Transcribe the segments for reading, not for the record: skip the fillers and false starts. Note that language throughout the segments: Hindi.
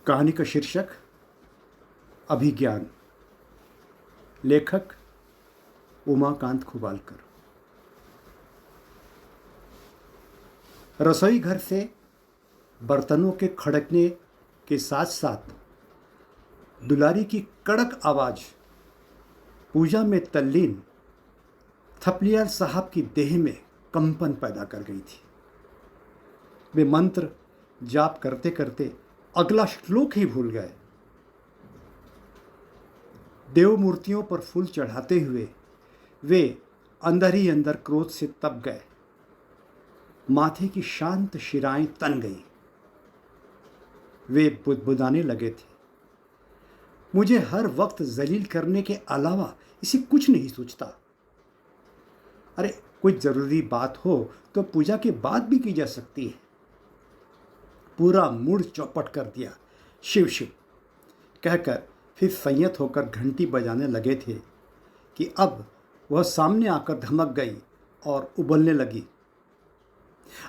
कहानी का शीर्षक अभिज्ञान। लेखक उमाकांत खुबालकर। रसोई घर से बर्तनों के खड़कने के साथ साथ दुलारी की कड़क आवाज़ पूजा में तल्लीन थपलियाल साहब की देह में कंपन पैदा कर गई थी। वे मंत्र जाप करते करते अगला श्लोक ही भूल गए। देव मूर्तियों पर फूल चढ़ाते हुए वे अंदर ही अंदर क्रोध से तप गए। माथे की शांत शिराएं तन गई। वे बुदबुदाने लगे थे, मुझे हर वक्त जलील करने के अलावा इसे कुछ नहीं सूझता। अरे कोई ज़रूरी बात हो तो पूजा के बाद भी की जा सकती है। पूरा मूड चौपट कर दिया। शिव शिव कहकर फिर संयत होकर घंटी बजाने लगे थे कि अब वह सामने आकर धमक गई और उबलने लगी।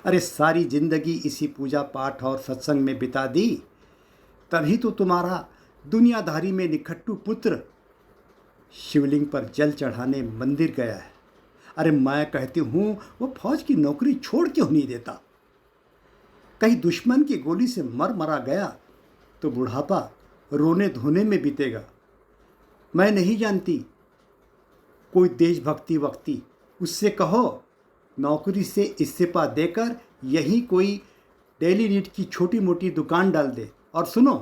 अरे सारी जिंदगी इसी पूजा पाठ और सत्संग में बिता दी, तभी तो तुम्हारा दुनियादारी में निखट्टू पुत्र शिवलिंग पर जल चढ़ाने मंदिर गया है। अरे मैं कहती हूँ वो फौज की नौकरी छोड़ क्यों नहीं देता। कहीं दुश्मन की गोली से मरा गया तो बुढ़ापा रोने धोने में बीतेगा। मैं नहीं जानती कोई देशभक्ति वक्ति, उससे कहो नौकरी से इस्तीफा देकर यहीं कोई डेली नीड की छोटी मोटी दुकान डाल दे। और सुनो,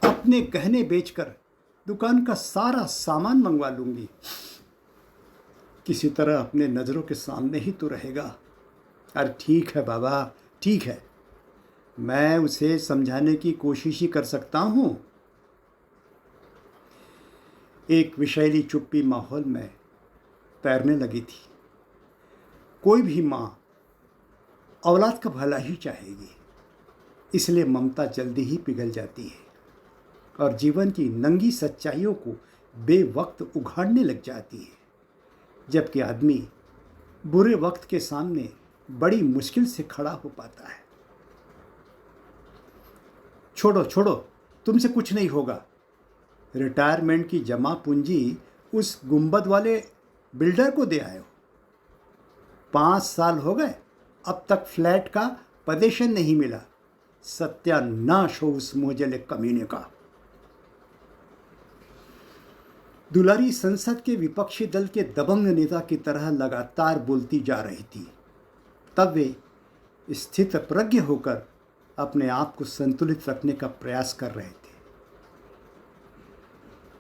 अपने गहने बेचकर दुकान का सारा सामान मंगवा लूंगी। किसी तरह अपने नज़रों के सामने ही तो रहेगा। अरे ठीक है बाबा, ठीक है, मैं उसे समझाने की कोशिश ही कर सकता हूँ। एक विषैली चुप्पी माहौल में तैरने लगी थी। कोई भी माँ औलाद का भला ही चाहेगी, इसलिए ममता जल्दी ही पिघल जाती है और जीवन की नंगी सच्चाइयों को बेवक्त उघाड़ने लग जाती है। जबकि आदमी बुरे वक्त के सामने बड़ी मुश्किल से खड़ा हो पाता है। छोड़ो छोड़ो, तुमसे कुछ नहीं होगा। रिटायरमेंट की जमा पूंजी उस गुंबद वाले बिल्डर को दे आए हो। 5 साल हो गए, अब तक फ्लैट का पजेशन नहीं मिला। सत्यानाश हो उस मोजले कमीने का। दुलारी संसद के विपक्षी दल के दबंग नेता की तरह लगातार बोलती जा रही थी। तब वे स्थित प्रज्ञ होकर अपने आप को संतुलित रखने का प्रयास कर रहे थे।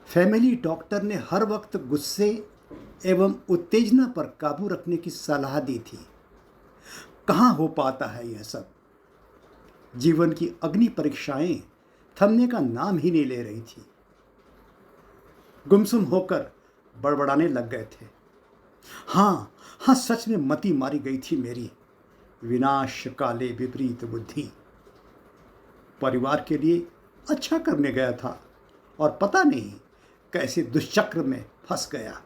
फैमिली डॉक्टर ने हर वक्त गुस्से एवं उत्तेजना पर काबू रखने की सलाह दी थी। कहाँ हो पाता है यह सब। जीवन की अग्नि परीक्षाएं थमने का नाम ही नहीं ले रही थी। गुमसुम होकर बड़बड़ाने लग गए थे। हाँ, सच में मति मारी गई थी मेरी। विनाश काले विपरीत बुद्धि। परिवार के लिए अच्छा करने गया था और पता नहीं कैसे दुष्चक्र में फंस गया।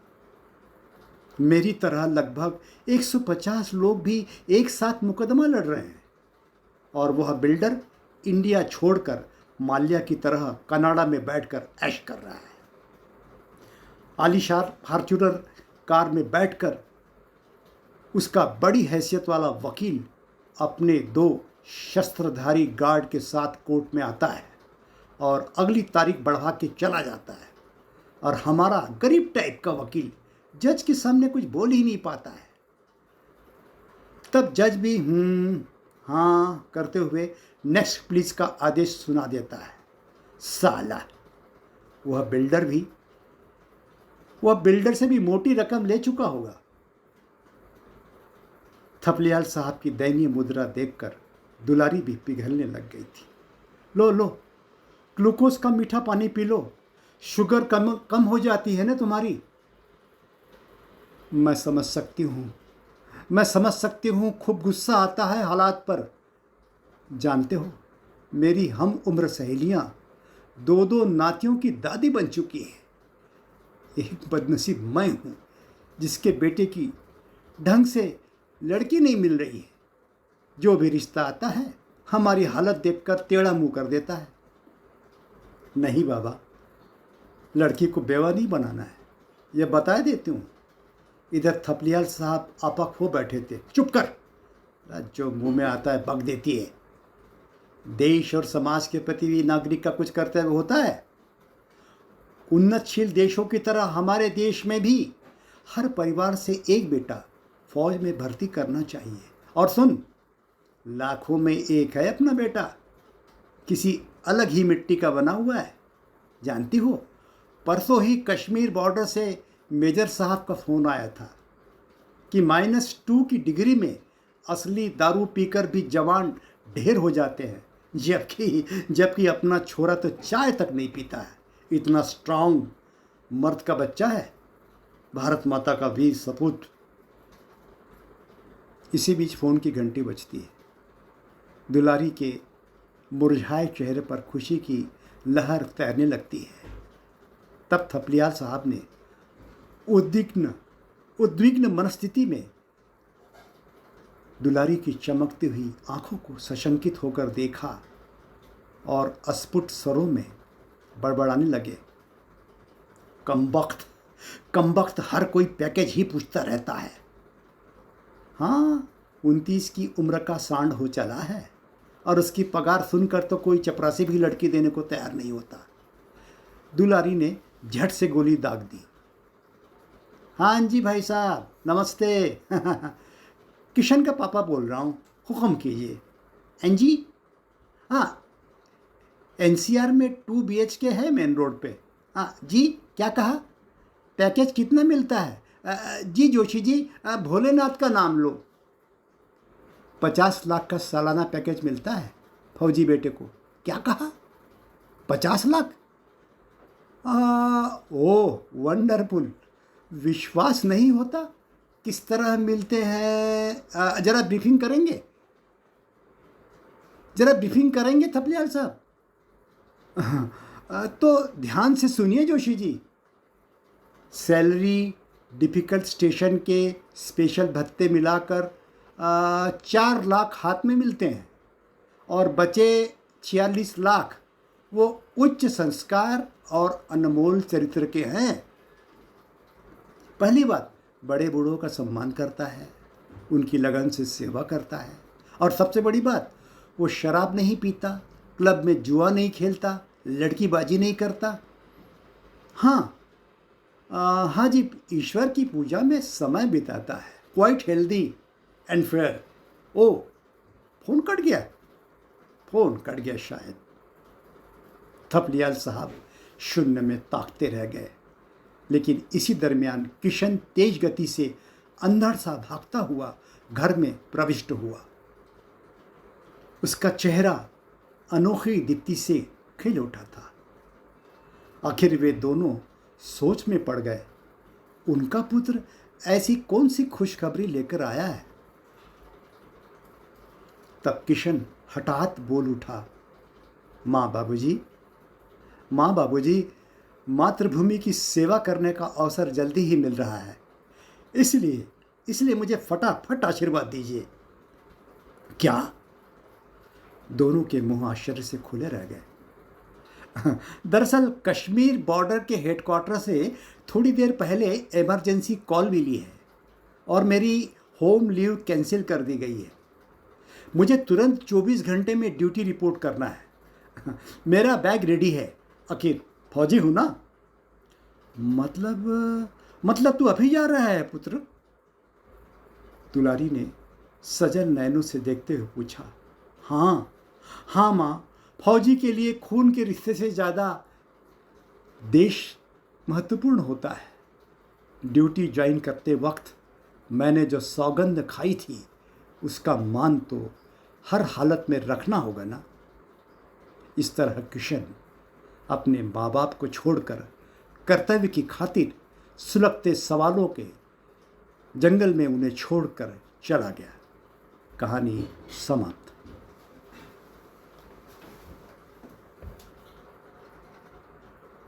मेरी तरह लगभग 150 लोग भी एक साथ मुकदमा लड़ रहे हैं और वह बिल्डर इंडिया छोड़कर माल्या की तरह कनाडा में बैठकर ऐश कर रहा है। आलीशान फॉर्च्यूनर कार में बैठकर उसका बड़ी हैसियत वाला वकील अपने 2 शस्त्रधारी गार्ड के साथ कोर्ट में आता है और अगली तारीख बढ़वा के चला जाता है। और हमारा गरीब टाइप का वकील जज के सामने कुछ बोल ही नहीं पाता है। तब जज भी हाँ करते हुए नेक्स्ट प्लीज का आदेश सुना देता है। साला वह बिल्डर से भी मोटी रकम ले चुका होगा। थपलियाल साहब की दयनीय मुद्रा देखकर दुलारी भी पिघलने लग गई थी। लो लो, ग्लूकोज का मीठा पानी पी लो, शुगर कम हो जाती है ना तुम्हारी। मैं समझ सकती हूँ खूब गुस्सा आता है हालात पर। जानते हो, मेरी हम उम्र सहेलियाँ 2 नातियों की दादी बन चुकी हैं। एक बदनसीब मैं हूँ जिसके बेटे की ढंग से लड़की नहीं मिल रही है। जो भी रिश्ता आता है हमारी हालत देखकर टेढ़ा मुंह कर देता है। नहीं बाबा, लड़की को बेवा नहीं बनाना है, यह बता देती हूँ। इधर थपलियाल साहब आपक हो बैठे थे। चुप कर, जो मुंह में आता है बक देती है। देश और समाज के प्रति भी नागरिक का कुछ कर्तव्य होता है। उन्नतशील देशों की तरह हमारे देश में भी हर परिवार से एक बेटा फौज में भर्ती करना चाहिए। और सुन, लाखों में एक है अपना बेटा, किसी अलग ही मिट्टी का बना हुआ है। जानती हो, परसों ही कश्मीर बॉर्डर से मेजर साहब का फ़ोन आया था कि -2 की डिग्री में असली दारू पीकर भी जवान ढेर हो जाते हैं, जबकि अपना छोरा तो चाय तक नहीं पीता है। इतना स्ट्रांग मर्द का बच्चा है, भारत माता का वीर सपूत। इसी बीच फ़ोन की घंटी बजती है। दुलारी के मुरझाए चेहरे पर खुशी की लहर तैरने लगती है। तब थपलियाल साहब ने उद्विग्न मनस्थिति में दुलारी की चमकती हुई आंखों को सशंकित होकर देखा और अस्फुट स्वरों में बड़बड़ाने लगे। कमबख्त हर कोई पैकेज ही पूछता रहता है। हाँ, 29 की उम्र का सांड हो चला है और उसकी पगार सुनकर तो कोई चपरासी भी लड़की देने को तैयार नहीं होता। दुलारी ने झट से गोली दाग दी। हाँ जी भाई साहब, नमस्ते। किशन का पापा बोल रहा हूँ, हुक्म कीजिए। एनजी? हाँ, एनसीआर में 2 BHK है मेन रोड पे। हाँ जी, क्या कहा? पैकेज कितना मिलता है? जी जोशी जी, भोलेनाथ का नाम लो। 50 लाख का सालाना पैकेज मिलता है फौजी बेटे को। क्या कहा? 50 लाख? ओह वंडरफुल, विश्वास नहीं होता। किस तरह मिलते हैं? ज़रा ब्रीफिंग करेंगे थपलियाल साहब? तो ध्यान से सुनिए Joshi ji. Salary, difficult station के स्पेशल भत्ते मिलाकर 4 लाख हाथ में मिलते हैं और बचे 46 लाख वो उच्च संस्कार और अनमोल चरित्र के हैं। पहली बात, बड़े बूढ़ों का सम्मान करता है, उनकी लगन से सेवा करता है, और सबसे बड़ी बात, वो शराब नहीं पीता, क्लब में जुआ नहीं खेलता, लड़कीबाजी नहीं करता। हाँ जी, ईश्वर की पूजा में समय बिताता है। Quite healthy and fair. ओ, फोन कट गया शायद। थपलियाल साहब शून्य में ताकते रह गए। लेकिन इसी दरमियान किशन तेज गति से अंधड़ सा भागता हुआ घर में प्रविष्ट हुआ। उसका चेहरा अनोखी दीप्ति से खिल उठा था। आखिर वे दोनों सोच में पड़ गए। उनका पुत्र ऐसी कौन सी खुशखबरी लेकर आया है? तब किशन हठात बोल उठा, माँ बाबूजी, मातृभूमि की सेवा करने का अवसर जल्दी ही मिल रहा है, इसलिए मुझे फटाफट आशीर्वाद दीजिए। क्या? दोनों के मुंह आश्चर्य से खुले रह गए। दरअसल कश्मीर बॉर्डर के हेडक्वार्टर से थोड़ी देर पहले इमरजेंसी कॉल मिली है और मेरी होम लीव कैंसिल कर दी गई है। मुझे तुरंत 24 घंटे में ड्यूटी रिपोर्ट करना है। मेरा बैग रेडी है, आखिर फौजी हूँ ना। मतलब तू अभी जा रहा है पुत्र? दुलारी ने सजल नैनों से देखते हुए पूछा। हाँ माँ, फौजी के लिए खून के रिश्ते से ज़्यादा देश महत्वपूर्ण होता है। ड्यूटी ज्वाइन करते वक्त मैंने जो सौगंध खाई थी, उसका मान तो हर हालत में रखना होगा ना। इस तरह किशन अपने माँ बाप को छोड़कर कर्तव्य की खातिर सुलगते सवालों के जंगल में उन्हें छोड़कर चला गया। कहानी समाप्त।